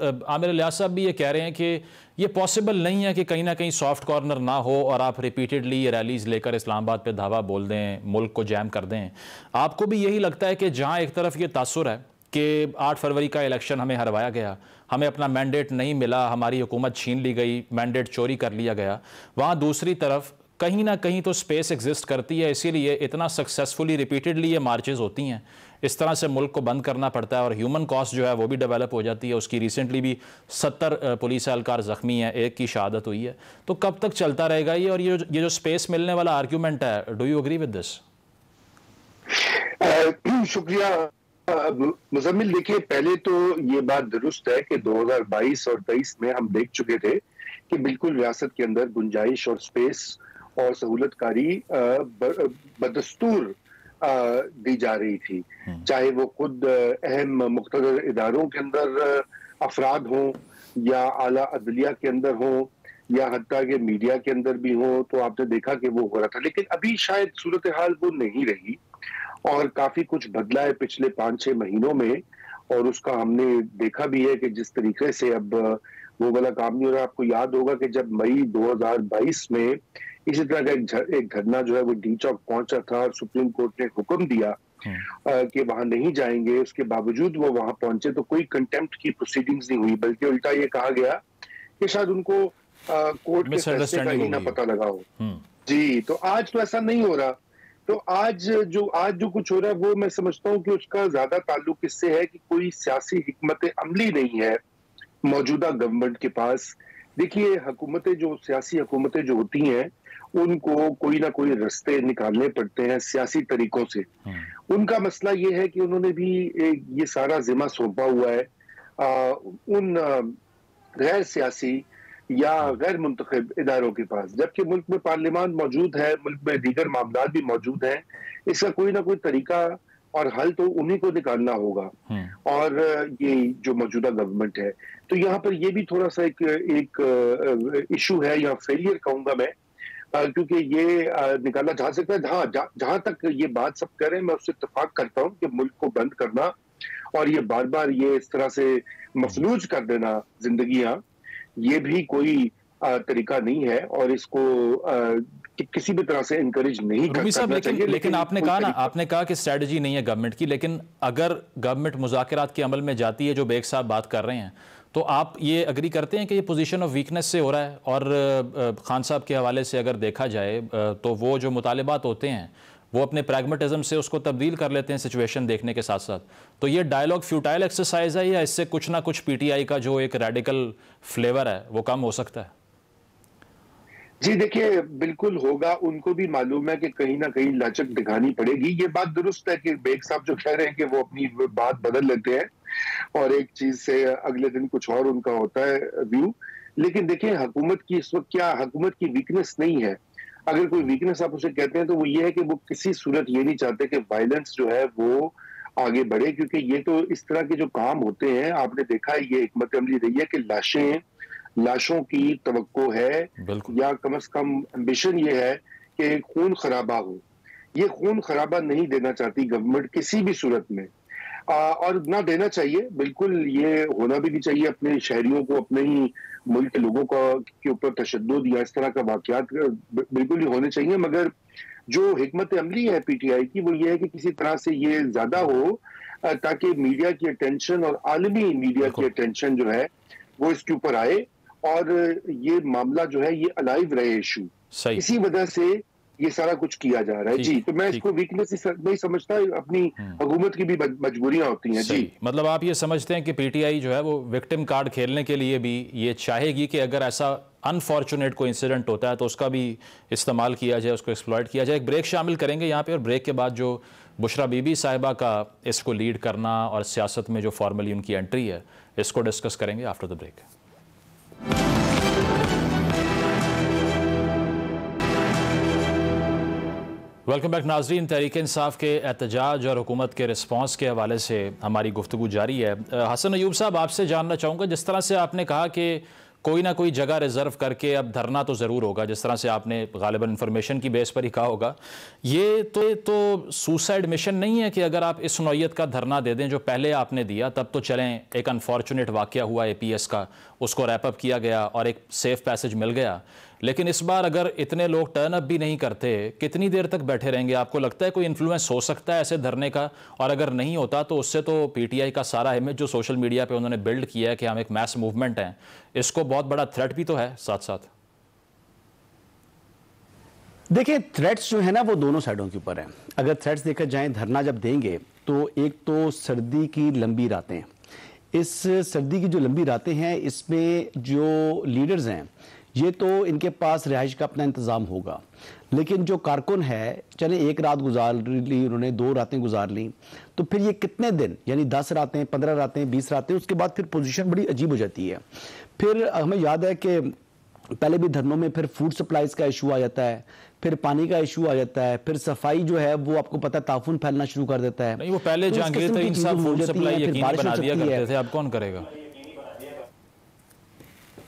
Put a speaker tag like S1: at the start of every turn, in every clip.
S1: आमिर इलियास साहब भी ये कह रहे हैं कि ये पॉसिबल नहीं है कि कहीं ना कहीं सॉफ्ट कॉर्नर ना हो और आप रिपीटेडली ये रैलीज लेकर इस्लामाबाद पे धावा बोल दें, मुल्क को जैम कर दें। आपको भी यही लगता है कि जहां एक तरफ ये तासुर है कि 8 फरवरी का इलेक्शन हमें हरवाया गया, हमें अपना मैंडेट नहीं मिला, हमारी हुकूमत छीन ली गई, मैंडेट चोरी कर लिया गया, वहाँ दूसरी तरफ कहीं ना कहीं तो स्पेस एग्जिस्ट करती है, इसीलिए इतना सक्सेसफुली रिपीटेडली ये मार्चेस होती हैं, इस तरह से मुल्क को बंद करना पड़ता है और ह्यूमन कॉस्ट जो है वो भी डेवलप हो जाती है। उसकी रिसेंटली भी 70 पुलिस एहलकार ज़ख्मी हैं, एक की शहादत हुई है। तो कब तक चलता रहेगा ये? और ये जो स्पेस मिलने वाला आर्ग्यूमेंट है, do you agree with this?
S2: शुक्रिया मुजम्मिल। देखिए, पहले तो ये बात दुरुस्त है कि 2022 और 23 में हम देख चुके थे कि बिल्कुल रियासत के अंदर गुंजाइश और स्पेस और सहूलतकारी बदस्तूर दी जा रही थी, चाहे वो खुद अहम मुख्तदर इदारों के अंदर अफराद हों या आला अदलिया के अंदर हों या हत्ता के मीडिया के अंदर भी हो। तो आपने देखा कि वो हो रहा था, लेकिन अभी शायद सूरत हाल वो नहीं रही और काफी कुछ बदला है पिछले 5-6 महीनों में। और उसका हमने देखा भी है कि जिस तरीके से अब वो वाला काम नहीं हो रहा। आपको याद होगा कि जब मई 2022 में इसी तरह का एक घटना जो है वो डी चौक पहुंचा था और सुप्रीम कोर्ट ने हुक्म दिया कि वहां नहीं जाएंगे, उसके बावजूद वो वहां पहुंचे तो कोई कंटेम्प्ट की प्रोसीडिंग्स नहीं हुई, बल्कि उल्टा ये कहा गया कि शायद उनको कोर्ट के फैसले का ही ना पता लगा हो। जी, तो आज तो ऐसा नहीं हो रहा। तो आज जो कुछ हो रहा है वो मैं समझता हूँ कि उसका ज्यादा ताल्लुक इससे है कि कोई सियासी हिकमत अमली नहीं है मौजूदा गवर्नमेंट के पास। देखिए, सियासी हुकूमतें जो होती हैं उनको कोई ना कोई रास्ते निकालने पड़ते हैं सियासी तरीकों से। उनका मसला ये है कि उन्होंने भी ये सारा जिम्मा सौंपा हुआ है उन गैर सियासी या गैर मुंतखब इदारों के पास, जबकि मुल्क में पार्लियामान मौजूद है, मुल्क में दीगर मामलात भी मौजूद हैं। इसका कोई ना कोई तरीका और हल तो उन्हीं को निकालना होगा। और ये जो मौजूदा गवर्नमेंट है, तो यहाँ पर ये भी थोड़ा सा एक इशू है या फेलियर कहूंगा मैं, क्योंकि ये निकाला जा सकता है। जहां तक ये बात सब कर रहे हैं, मैं उससे इत्तेफाक करता हूँ कि मुल्क को बंद करना और ये बार बार ये इस तरह से मफलूज कर देना जिंदगियां, ये भी कोई तरीका नहीं है और इसको किसी भी तरह से इनकरेज नहीं करना चाहिए।
S1: लेकिन आपने कहा कि स्ट्रेटजी नहीं है गवर्नमेंट की, लेकिन अगर गवर्नमेंट मुज़ाकरात के अमल में जाती है, जो बेग साहब बात कर रहे हैं, तो आप ये अग्री करते हैं कि ये पोजीशन ऑफ वीकनेस से हो रहा है? और खान साहब के हवाले से अगर देखा जाए तो वो जो मुतालिबात होते हैं वो अपने प्रैग्मेटिज्म से उसको तब्दील कर लेते हैं सिचुएशन देखने के साथ साथ। तो ये डायलॉग फ्यूटाइल एक्सरसाइज है या इससे कुछ ना कुछ पीटीआई का जो एक रेडिकल फ्लेवर है वो कम हो सकता है?
S2: जी देखिए, बिल्कुल होगा। उनको भी मालूम है कि कहीं ना कहीं लचक दिखानी पड़ेगी। ये बात दुरुस्त है कि बेग साहब जो कह रहे हैं कि वो अपनी बात बदल लेते हैं और एक चीज से अगले दिन कुछ और उनका होता है व्यू। लेकिन देखिए, हुकूमत की इस वक्त क्या हुकूमत की वीकनेस नहीं है। अगर कोई वीकनेस आप उसे कहते हैं तो वो ये है कि वो किसी सूरत ये नहीं चाहते कि वायलेंस जो है वो आगे बढ़े, क्योंकि ये तो इस तरह के जो काम होते हैं, आपने देखा है ये हिकमत अमली रही है कि लाशों की तवक्को है या कम से कम एम्बिशन ये है कि खून खराबा हो। ये खून खराबा नहीं देना चाहती गवर्नमेंट किसी भी सूरत में, और ना देना चाहिए। बिल्कुल ये होना भी नहीं चाहिए। अपने शहरियों को, अपने ही मुल्क के लोगों के ऊपर तशद्दुद या इस तरह का वाकयात बिल्कुल ही होने चाहिए। मगर जो हिकमत अमली है पीटीआई की, वो ये है कि किसी तरह से ये ज्यादा हो ताकि मीडिया की अटेंशन और आलमी मीडिया की अटेंशन जो है वो इसके ऊपर आए और ये मामला जो है ये अलाइव रहे इशू। इसी वजह से ये सारा कुछ किया जा रहा है। जी, तो मैं इसको वीकनेस नहीं समझता, अपनी हुकूमत की भी मजबूरियां होती हैं। जी,
S1: मतलब आप ये समझते हैं कि पीटीआई जो है वो विक्टिम कार्ड खेलने के लिए भी ये चाहेगी कि अगर ऐसा अनफॉर्चुनेट कोई इंसिडेंट होता है तो उसका भी इस्तेमाल किया जाए, उसको एक्सप्लॉइट किया जाए। एक ब्रेक शामिल करेंगे यहाँ पे, और ब्रेक के बाद जो बुशरा बीबी साहिबा का इसको लीड करना और सियासत में जो फॉर्मली उनकी एंट्री है, इसको डिस्कस करेंगे after the break. Welcome back नाजरीन। तहरीक इंसाफ के एहतजाज और हुकूमत के रिस्पॉन्स के हवाले से हमारी गुफ्तगू जारी है। हसन अयूब साहब, आपसे जानना चाहूँगा, जिस तरह से आपने कहा कि कोई ना कोई जगह रिजर्व करके अब धरना तो ज़रूर होगा, जिस तरह से आपने गालिबन इन्फॉर्मेशन की बेस पर ही कहा होगा। ये तो सुसाइड मिशन नहीं है कि अगर आप इस नौयत का धरना दे दें जो पहले आपने दिया, तब तो चलें, एक अनफॉर्चुनेट वाक़या हुआ APS का, उसको रैप अप किया गया और एक सेफ पैसेज मिल गया। लेकिन इस बार अगर इतने लोग टर्न अप भी नहीं करते, कितनी देर तक बैठे रहेंगे? आपको लगता है कोई इन्फ्लुएंस हो सकता है ऐसे धरने का? और अगर नहीं होता तो उससे तो PTI का सारा इमेज जो सोशल मीडिया पे उन्होंने बिल्ड किया है कि हम एक मैस मूवमेंट हैं, इसको बहुत बड़ा थ्रेट भी तो है साथ साथ।
S3: देखिए, थ्रेट्स जो है ना वो दोनों साइडों के ऊपर है। अगर थ्रेट्स देखा जाए, धरना जब देंगे तो एक तो सर्दी की लंबी रातें, इस सर्दी की जो लंबी रातें हैं इसमें जो लीडर्स हैं ये तो इनके पास रिहाइश का अपना इंतज़ाम होगा, लेकिन जो कारकुन है, चले एक रात गुजार ली उन्होंने, 2 रातें गुजार ली, तो फिर ये कितने दिन, यानी 10 रातें, 15 रातें, 20 रातें, उसके बाद फिर पोजीशन बड़ी अजीब हो जाती है। फिर हमें याद है कि पहले भी धरनों में फिर फूड सप्लाईज का इशू आ जाता है, फिर पानी का इशू आ जाता है, फिर सफाई जो है वो आपको पता ताफून फैलना शुरू कर देता है।
S1: नहीं, वो पहले
S3: तो
S1: जहांगीर तरीन साहब फूड सप्लाई यकीनी बना दिया करते थे, अब कौन करेगा?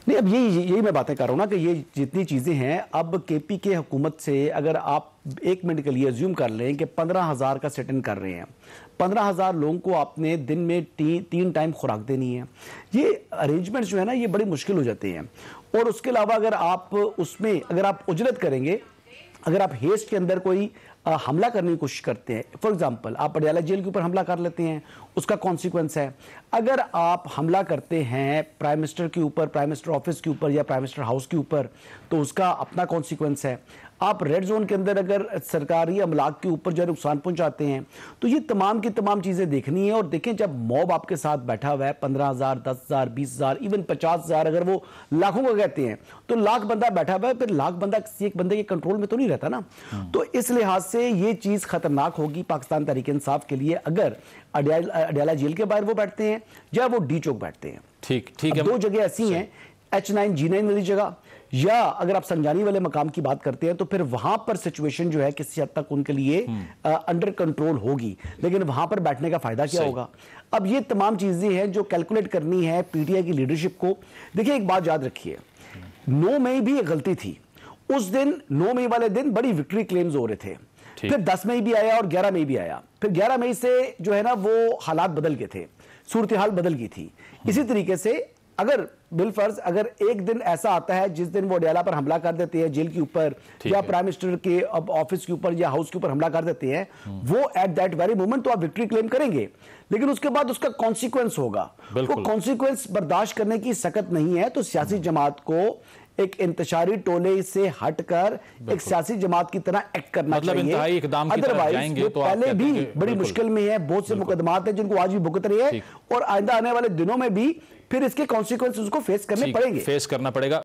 S3: नहीं, अब यही मैं बातें कर रहा हूँ ना कि ये जितनी चीज़ें हैं, अब KP के हुकूमत से अगर आप 1 मिनट के लिए अज्यूम कर लें कि 15,000 का सेट इन कर रहे हैं, 15,000 लोगों को आपने दिन में 3 टाइम खुराक देनी है, ये अरेंजमेंट जो है ना ये बड़ी मुश्किल हो जाते हैं। और उसके अलावा अगर आप उसमें अगर आप उजरत करेंगे, अगर आप हेस्ट के अंदर कोई हमला करने की कोशिश करते हैं, फॉर एग्जांपल आप अडयाला जेल के ऊपर हमला कर लेते हैं, उसका कॉन्सिक्वेंस है। अगर आप हमला करते हैं प्राइम मिनिस्टर के ऊपर, प्राइम मिनिस्टर ऑफिस के ऊपर या प्राइम मिनिस्टर हाउस के ऊपर, तो उसका अपना कॉन्सिक्वेंस है। आप रेड जोन के अंदर अगर सरकारी अमलाक के ऊपर जो नुकसान पहुंचाते हैं, तो ये तमाम की तमाम चीज़ें देखनी है। और देखें, जब मॉब आपके साथ बैठा हुआ है, 15,000, 10,000, 20,000, इवन 50,000, अगर वो लाखों को कहते हैं, तो लाख बंदा बैठा हुआ है, फिर लाख बंदा किसी एक बंदे के कंट्रोल में तो नहीं रहता ना। तो इस लिहाज से ये चीज़ खतरनाक होगी पाकिस्तान तहरीक इंसाफ के लिए, अगर अडयाला जेल के बाहर वो बैठते हैं या वो D चौक बैठते हैं।
S1: ठीक है,
S3: 2 जगह ऐसी हैं, H9 G9 वाली जगह, या अगर आप संजानी वाले मकाम की बात करते हैं तो फिर वहां पर सिचुएशन जो है किसी हद तक उनके लिए अंडर कंट्रोल होगी, लेकिन वहां पर बैठने का फायदा क्या होगा? अब ये तमाम चीजें हैं जो कैलकुलेट करनी है PTI की लीडरशिप को। देखिए, एक बात याद रखिए, 9 मई भी एक गलती थी। उस दिन 9 मई वाले दिन बड़ी विक्ट्री क्लेम्स हो रहे थे, फिर 10 मई भी आया और 11 मई भी आया, फिर 11 मई से जो है ना वो हालात बदल गए थे, सूरत हाल बदल गई थी। इसी तरीके से अगर बिलफर्ज अगर एक दिन ऐसा आता है जिस दिन वो अडयाला पर हमला कर देते हैं, जेल के ऊपर या प्राइम मिनिस्टर के ऑफिस के ऊपर या हाउस के ऊपर हमला कर देते हैं, वो एट दैट वेरी मोमेंट तो आप विक्ट्री क्लेम करेंगे, लेकिन उसके बाद उसका कॉन्सिक्वेंस होगा। वो कॉन्सिक्वेंस बर्दाश्त करने की सकत नहीं है। तो सियासी जमात को एक इंतशारी टोले से हटकर एक सियासी जमात की तरह एक्ट करना चाहिए, अदरवाइज वो पहले भी बड़ी मुश्किल में है। बहुत से मुकदमात हैं जिनको आज भी भुगत रही है, और आइंदा आने वाले दिनों में भी फिर इसके कॉन्सिक्वेंस उसको फेस करना पड़ेगा।